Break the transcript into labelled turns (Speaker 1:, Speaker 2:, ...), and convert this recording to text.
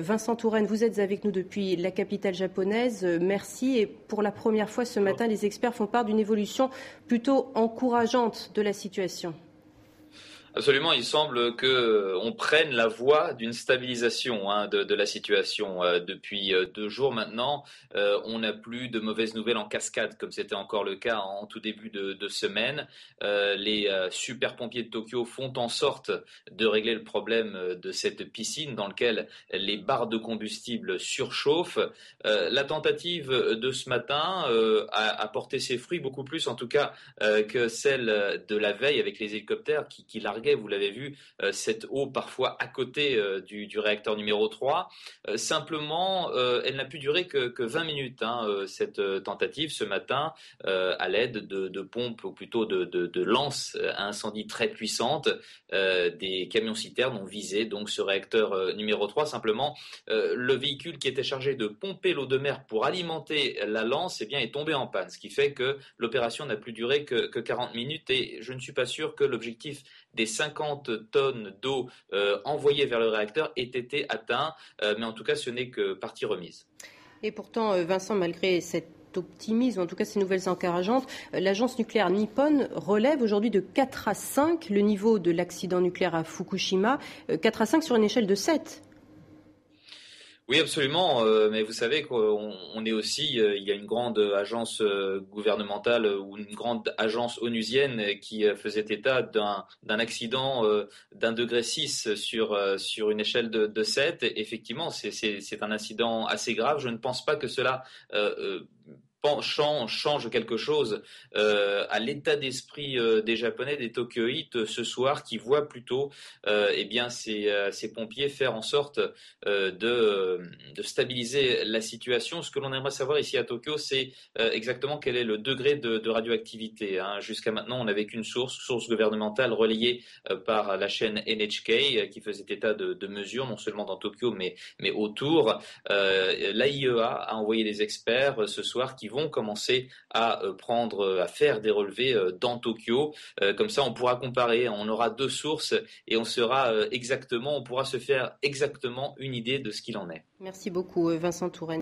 Speaker 1: Vincent Touraine, vous êtes avec nous depuis la capitale japonaise. Merci. Et pour la première fois ce matin, les experts font part d'une évolution plutôt encourageante de la situation.
Speaker 2: Absolument, il semble qu'on prenne la voie d'une stabilisation de la situation. Depuis 2 jours maintenant, on n'a plus de mauvaises nouvelles en cascade, comme c'était encore le cas en tout début de semaine. Les super pompiers de Tokyo font en sorte de régler le problème de cette piscine dans laquelle les barres de combustible surchauffent. La tentative de ce matin a porté ses fruits, beaucoup plus en tout cas que celle de la veille avec les hélicoptères qui larguaient, vous l'avez vu, cette eau parfois à côté du réacteur numéro 3. Simplement, elle n'a pu durer que 20 minutes, cette tentative ce matin, à l'aide de pompes, ou plutôt de lances à incendie très puissantes. Des camions-citernes ont visé donc ce réacteur numéro 3. Simplement, le véhicule qui était chargé de pomper l'eau de mer pour alimenter la lance est tombé en panne, ce qui fait que l'opération n'a plus duré que 40 minutes et je ne suis pas sûr que l'objectif des 50 tonnes d'eau envoyées vers le réacteur ait été atteint, mais en tout cas ce n'est que partie remise.
Speaker 1: Et pourtant, Vincent, malgré cet optimisme, en tout cas ces nouvelles encourageantes, l'agence nucléaire Nippon relève aujourd'hui de 4 à 5 le niveau de l'accident nucléaire à Fukushima, 4 à 5 sur une échelle de 7.
Speaker 2: Oui, absolument. Mais vous savez qu'on est aussi, il y a une grande agence gouvernementale ou une grande agence onusienne qui faisait état d'un accident d'1,6 degré sur une échelle de 7. Et effectivement, c'est un incident assez grave. Je ne pense pas que cela change quelque chose à l'état d'esprit des Japonais, des Tokyoïtes ce soir, qui voient plutôt ces pompiers faire en sorte de stabiliser la situation. Ce que l'on aimerait savoir ici à Tokyo, c'est exactement quel est le degré de radioactivité. Jusqu'à maintenant, on n'avait qu'une source gouvernementale relayée par la chaîne NHK qui faisait état de mesures, non seulement dans Tokyo, mais autour. L'AIEA a envoyé des experts ce soir qui vont commencer à faire des relevés dans Tokyo. Comme ça, on pourra comparer. On aura 2 sources et on pourra se faire exactement une idée de ce qu'il en est.
Speaker 1: Merci beaucoup, Vincent Touraine.